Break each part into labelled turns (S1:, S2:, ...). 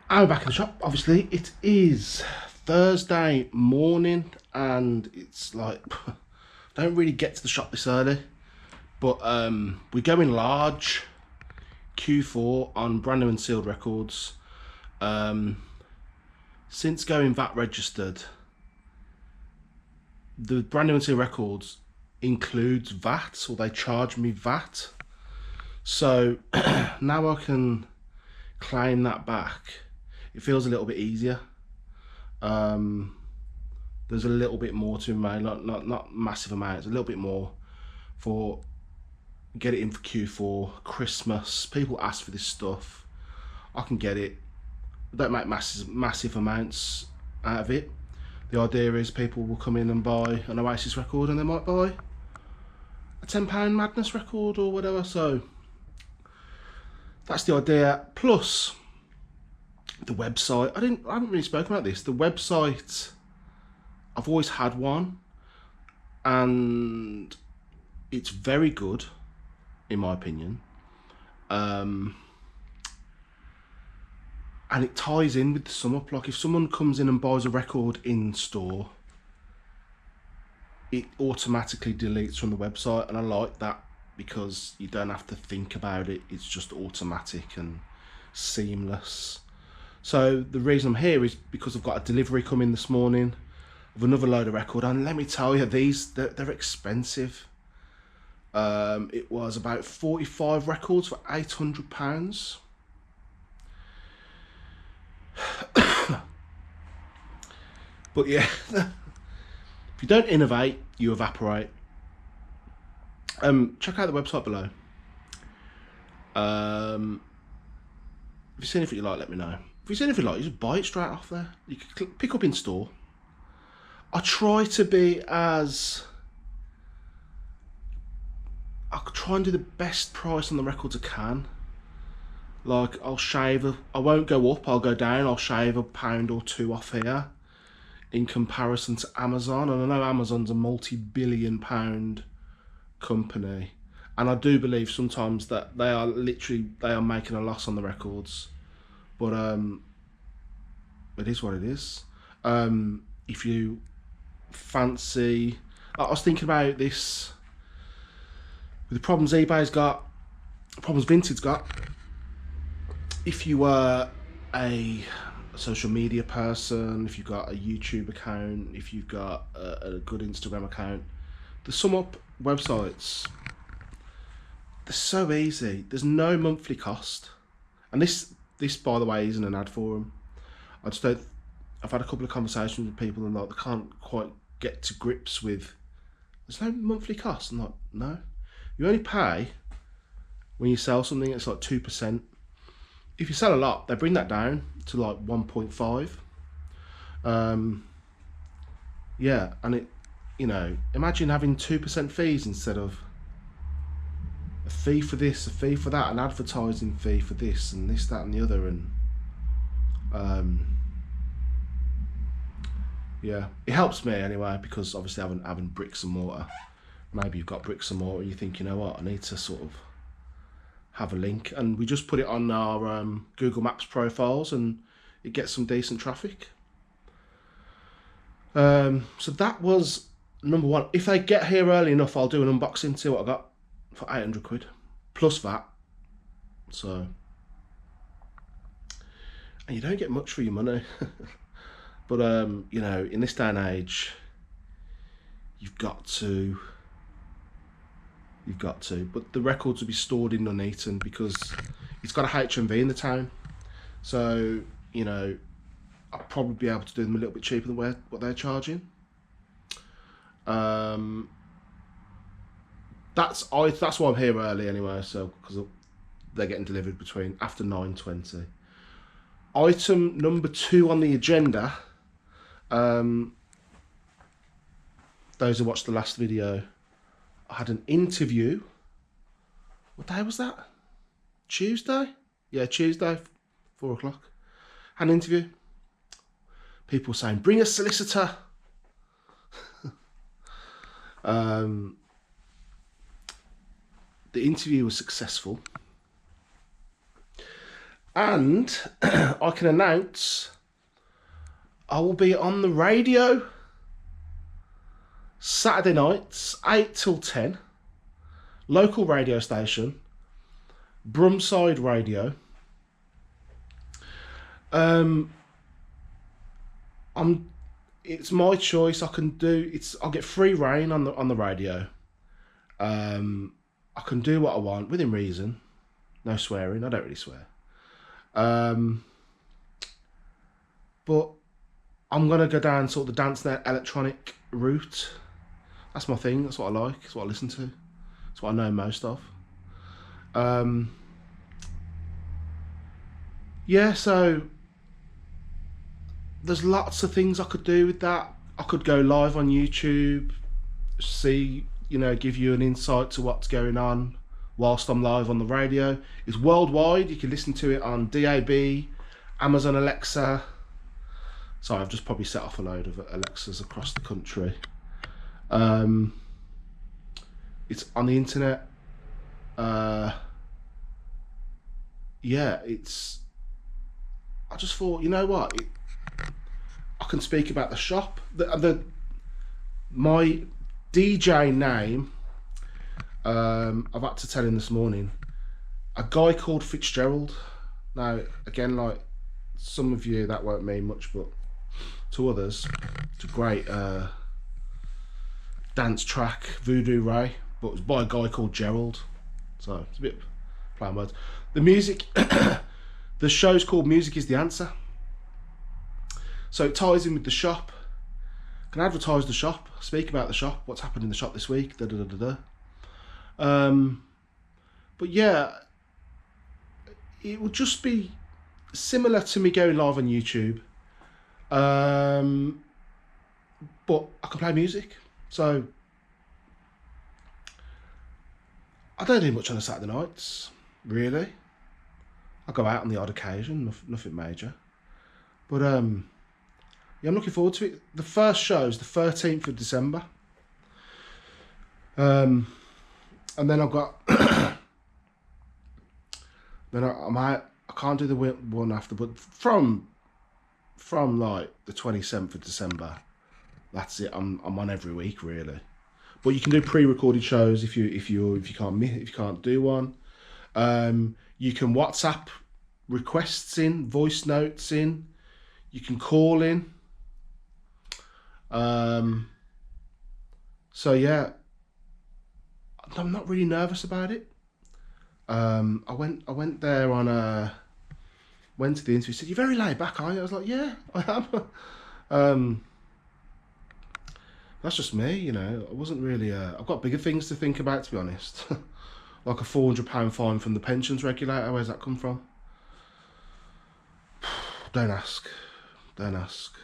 S1: I'm back in the shop. Obviously, it is Thursday morning, and it's like don't really get to the shop this early, but we're going large Q4 on brand new and sealed records. Since going VAT registered, the brand new and sealed records includes VAT, or they charge me VAT. So now I can claim that back. It feels a little bit easier. There's a little bit more to me, not massive amounts, a little bit more for get it in for Q4, Christmas. People ask for this stuff. I can get it. I don't make massive amounts out of it. The idea is people will come in and buy an Oasis record, and they might buy a £10 Madness record or whatever. So that's the idea. Plus the website. I haven't really spoken about this. The website, I've always had one, and it's very good in my opinion. And it ties in with the sum up. Like if someone comes in and buys a record in store, it automatically deletes from the website, and I like that because you don't have to think about it. It's just automatic and seamless. So the reason I'm here is because I've got a delivery coming this morning of another load of record, and let me tell you, they're expensive. It was about 45 records for £800. But yeah, if you don't innovate, you evaporate. Check out the website below. If you've seen anything you like, let me know. If you've seen anything you like, you just buy it straight off there. You can pick up in store. I try to be as... I try and do the best price on the records I can. Like, I won't go up, I'll go down. I'll shave £1 or £2 off here in comparison to Amazon. And I know Amazon's a multi-billion pound company, and I do believe sometimes that they are making a loss on the records, but it is what it is. If you fancy, I was thinking about this with the problems eBay's got, problems Vinted's got. If you were a social media person, if you've got a YouTube account, if you've got a good Instagram account, the sum up websites, they're so easy. There's no monthly cost, and this by the way isn't an ad for them. I just don't. I've had a couple of conversations with people, and like they can't quite get to grips with. There's no monthly cost. I'm like, no, you only pay when you sell something. It's like 2%. If you sell a lot, they bring that down to like 1.5. Yeah, and it, imagine having 2% fees instead of a fee for this, a fee for that, an advertising fee for this and this, that, and the other, and yeah, it helps me anyway because obviously having bricks and mortar. Maybe you've got bricks and mortar, and you think, you know what, I need to sort of have a link, and we just put it on our Google Maps profiles, and it gets some decent traffic. So that was number one. If they get here early enough, I'll do an unboxing, see what I got for 800 quid plus that. So, and you don't get much for your money. But in this day and age, you've got to. But the records will be stored in Nuneaton because it's got a HMV in the town. So, I'll probably be able to do them a little bit cheaper than what they're charging. That's why I'm here early anyway. So because they're getting delivered after 9:20. Item number 2 on the agenda. Those who watched the last video, I had an interview. What day was that? Tuesday? Yeah, Tuesday, 4 o'clock. Had an interview. People saying, bring a solicitor. The interview was successful. And I can announce I will be on the radio Saturday nights, 8 till 10. Local radio station, Brumside Radio. It's my choice. I'll get free reign on the radio. I can do what I want within reason. No swearing. I don't really swear. But I'm gonna go down sort of the dance electronic route. That's my thing. That's what I like. That's what I listen to. That's what I know most of. Yeah, so there's lots of things I could do with that. I could go live on YouTube, see, give you an insight to what's going on whilst I'm live on the radio. It's worldwide. You can listen to it on DAB, Amazon Alexa. Sorry, I've just probably set off a load of Alexas across the country. It's on the internet. Yeah, I just thought, you know what? I can speak about the shop. My DJ name, I've had to tell him this morning, a guy called Fitzgerald. Now, again, like some of you, that won't mean much, but to others, it's a great dance track, Voodoo Ray, but it was by a guy called Gerald. So it's a bit playing words. The music, the show's called Music is the Answer. So it ties in with the shop. Can advertise the shop, speak about the shop, what's happened in the shop this week, da da da da da. But yeah, it will just be similar to me going live on YouTube. But I can play music. So I don't do much on the Saturday nights, really. I go out on the odd occasion, nothing major. But yeah, I'm looking forward to it. The first show is the 13th of December. And then I've got then I can't do the one after, but from like the 27th of December, that's it. I'm on every week, really. But you can do pre-recorded shows if you can't do one. You can WhatsApp requests in, voice notes in. You can call in. So yeah, I'm not really nervous about it. I went there on went to the interview. Said, "You're very laid back, aren't you?" I was like, "Yeah, I am." That's just me, I wasn't really. I've got bigger things to think about, to be honest. Like a £400 fine from the pensions regulator. Where's that come from? Don't ask. Don't ask.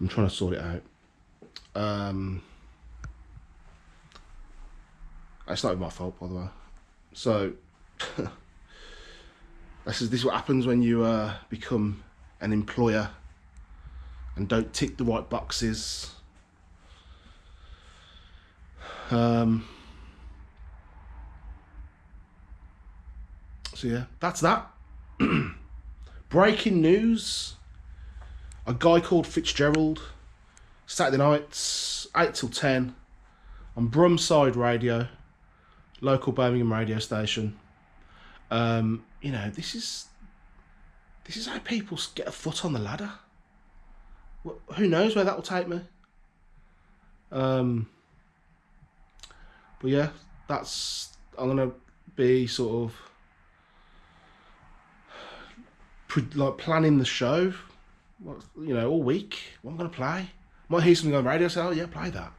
S1: I'm trying to sort it out. It's not even my fault, by the way. So this is what happens when you become an employer and don't tick the right boxes. So yeah, that's that. Breaking news. A guy called Fitzgerald, Saturday nights, 8 till 10, on Brumside Radio, local Birmingham radio station. This is how people get a foot on the ladder. Who knows where that will take me? But yeah, I'm gonna be sort of like planning the show. All week. What I'm gonna play? Might hear something on the radio. Say, "Oh yeah, play that."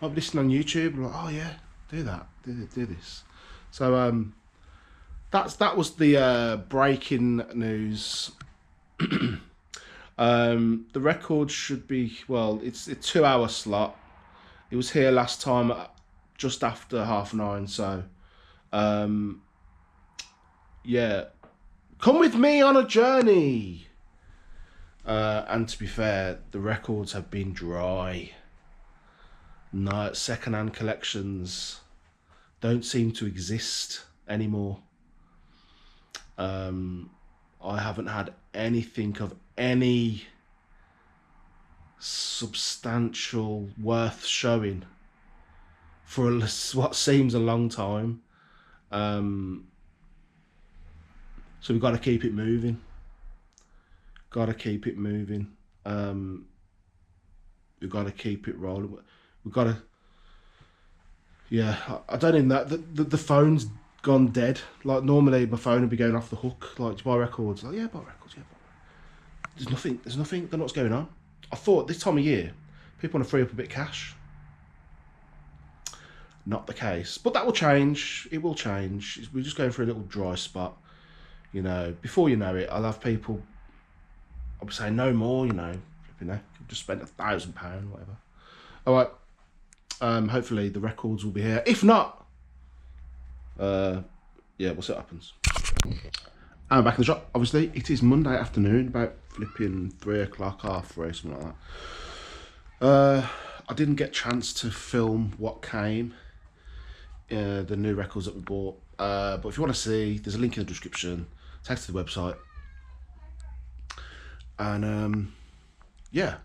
S1: Might be listening on YouTube. And like, "Oh yeah, do that. Do this." So that was the breaking news. The record should be, well, it's a 2-hour slot. It was here last time at just after 9:30. So yeah, come with me on a journey. And to be fair, the records have been dry. No, second-hand collections don't seem to exist anymore. I haven't had anything of any substantial worth showing for what seems a long time. So we've got to keep it moving. Got to keep it moving. We've got to keep it rolling. We've got to. Yeah, I don't even know. The phone's gone dead. Like normally my phone would be going off the hook. Like, do you buy records? Like, yeah, buy records. Yeah, buy records. There's nothing. There's nothing. Don't know what's going on. I thought this time of year, people want to free up a bit of cash. Not the case, but that will change. It will change. We're just going through a little dry spot. You know, before you know it, I'll have people. I'll be saying no more. You know, just spent £1,000, whatever. All right. Hopefully the records will be here. If not, yeah, we'll see what happens. I'm back in the shop. Obviously, it is Monday afternoon, about flipping 3 o'clock, 3:30, something like that. I didn't get a chance to film what came, the new records that we bought. But if you want to see, there's a link in the description. Take to the website, and yeah,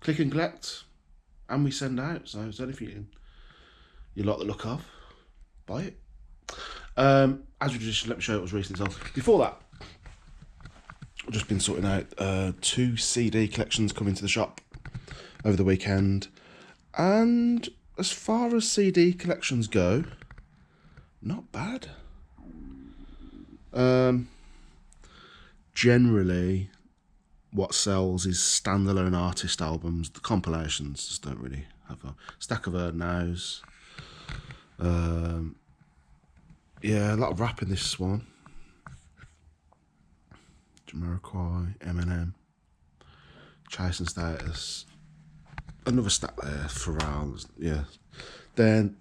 S1: click and collect. And we send out, so it's anything you like the look of, buy it. As we just let me show you what was recently sold. Before that, I've just been sorting out 2 CD collections coming to the shop over the weekend. And as far as CD collections go, not bad. Generally, what sells is standalone artist albums. The compilations just don't really have a stack of Heard Nows. Yeah, a lot of rap in this one. Jamiroquai, Eminem, Chase and Status. Another stack there, Pharrell. Yeah. Then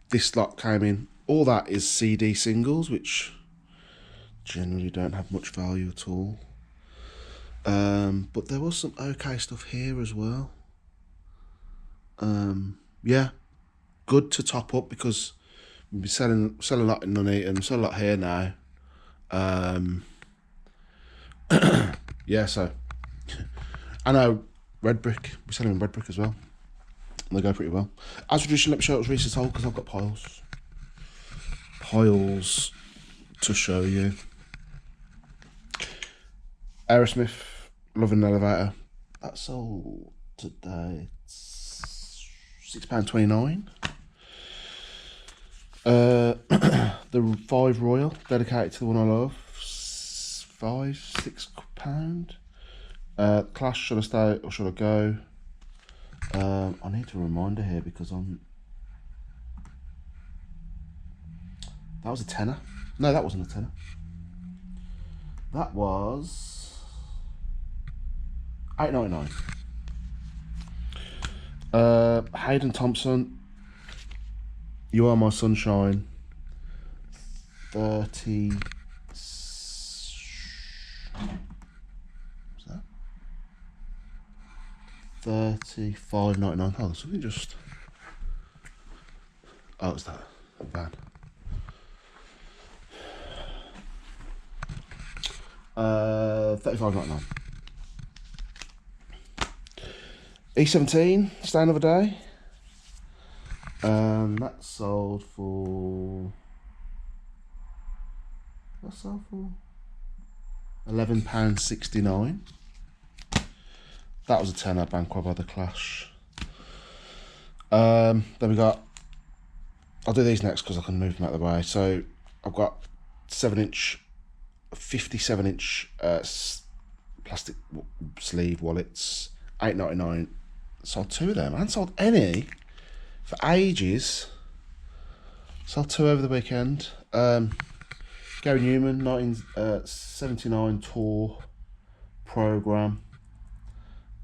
S1: this lot came in. All that is CD singles, which generally don't have much value at all. But there was some okay stuff here as well. Yeah, good to top up because we'll be selling a lot in Nuneaton, sell a lot here now. Yeah, so I know Red Brick, we're selling Red Brick as well. And they go pretty well. As traditional, let me show you what was recently sold because I've got piles to show you. Aerosmith, Loving an Elevator. That sold today. £6.29. The 5 Royal, dedicated to the one I love. £6. Clash, should I stay or should I go? I need a reminder here because that was a tenner. No, that wasn't a tenner. That was £8.99. Hayden Thompson, You Are My Sunshine. 30. What's that? £35.99. Oh, something just. Oh, it's that bad. £35.99. E17, Stay Another Day. That sold for. That sold for £11.69. That was a tenner, Banquo by The Clash. Then we got. I'll do these next because I can move them out of the way. So I've got 7-inch, 57-inch plastic sleeve wallets, £8.99. Sold 2 of them. I haven't sold any for ages. Sold 2 over the weekend. Gary Newman, 1979 tour program,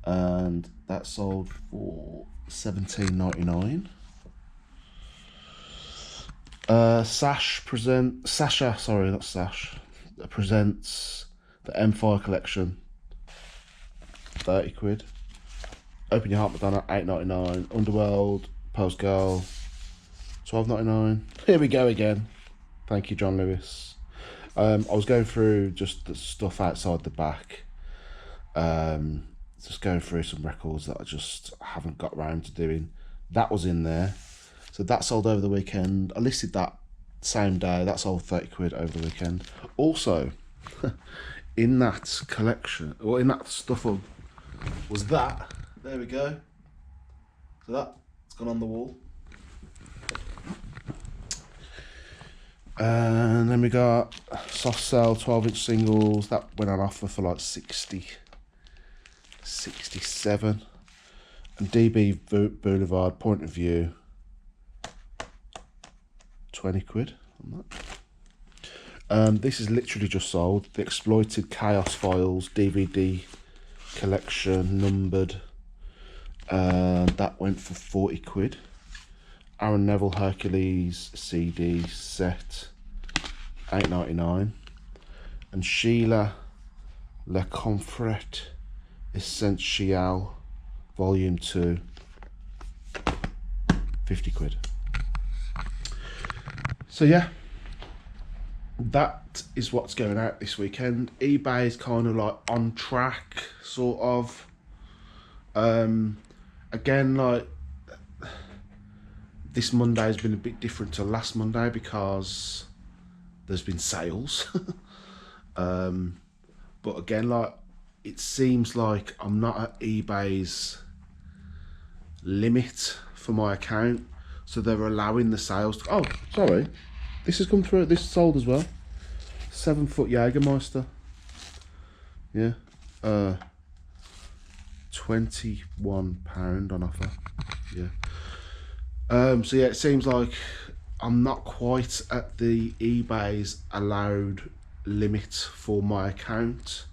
S1: and that sold for £17.99. Sasha presents the M5 collection, £30. Open Your Heart Madonna, £8.99. Underworld Post Girl, £12.99. Here we go again. Thank you, John Lewis. I was going through just the stuff outside the back, just going through some records that I just haven't got around to doing. That was in there, so that sold over the weekend. I listed that same day. That sold 30 quid over the weekend. Also, in that collection, or in that stuff was that. There we go. So that's gone on the wall. And then we got soft cell 12-inch singles that went on offer for like 60, 67, and DB Boulevard Point of View 20 quid on that. This is literally just sold. The Exploited Chaos Files DVD collection, numbered. That went for 40 quid. Aaron Neville Hercules CD set, $8.99. And Sheila Le Confret Essential Volume 2, 50 quid. So yeah, that is what's going out this weekend. eBay is kind of like on track, sort of. Again, like, this Monday has been a bit different to last Monday because there's been sales. But again, like, it seems like I'm not at eBay's limit for my account, so they're allowing the sales to... Oh, sorry, this has come through. This sold as well. 7-foot Jägermeister. Yeah. £21 on offer. Yeah. So yeah, it seems like I'm not quite at the eBay's allowed limit for my account,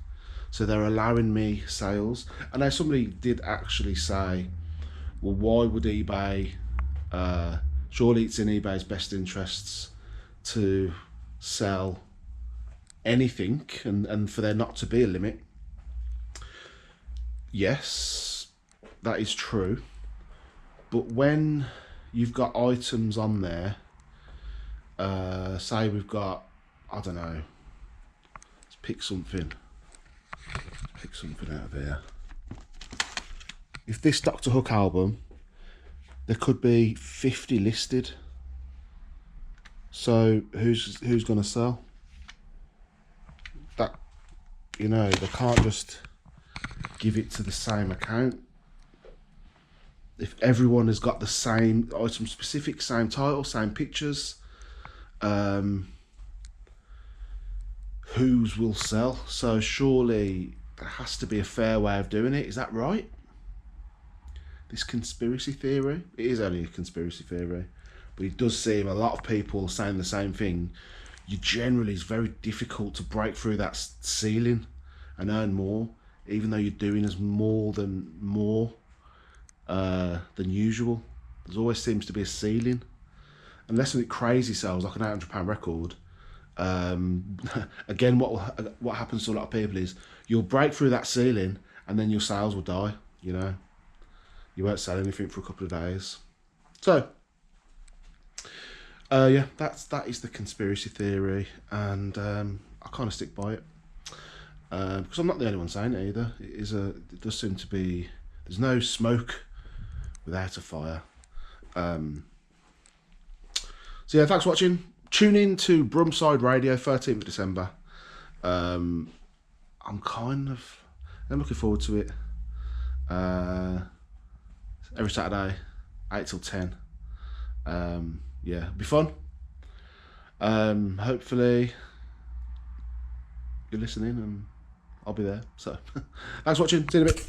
S1: so they're allowing me sales. I know somebody did actually say, well, why would eBay, surely it's in eBay's best interests to sell anything and for there not to be a limit. Yes, that is true, but when you've got items on there, say we've got, I don't know, let's pick something out of here. If this Dr. Hook album, there could be 50 listed, so who's gonna sell that? You know, they can't just give it to the same account. If everyone has got the same item specific, same title, same pictures, whose will sell? So surely there has to be a fair way of doing it. Is that right? This conspiracy theory, it is only a conspiracy theory, but it does seem a lot of people saying the same thing. You generally, it's very difficult to break through that ceiling and earn more, even though you're doing as more than usual. There always seems to be a ceiling, unless something crazy sells like an £800 record. Again, what happens to a lot of people is you'll break through that ceiling and then your sales will die. You know, you won't sell anything for a couple of days. So yeah, that is the conspiracy theory, and I kind of stick by it, because I'm not the only one saying it either. It does seem to be, there's no smoke without a fire. So yeah, thanks for watching. Tune in to Brumside Radio, 13th of December. I'm looking forward to it. Every Saturday, 8 till 10. Yeah, it'll be fun. Hopefully you're listening and I'll be there. So thanks for watching. See you in a bit.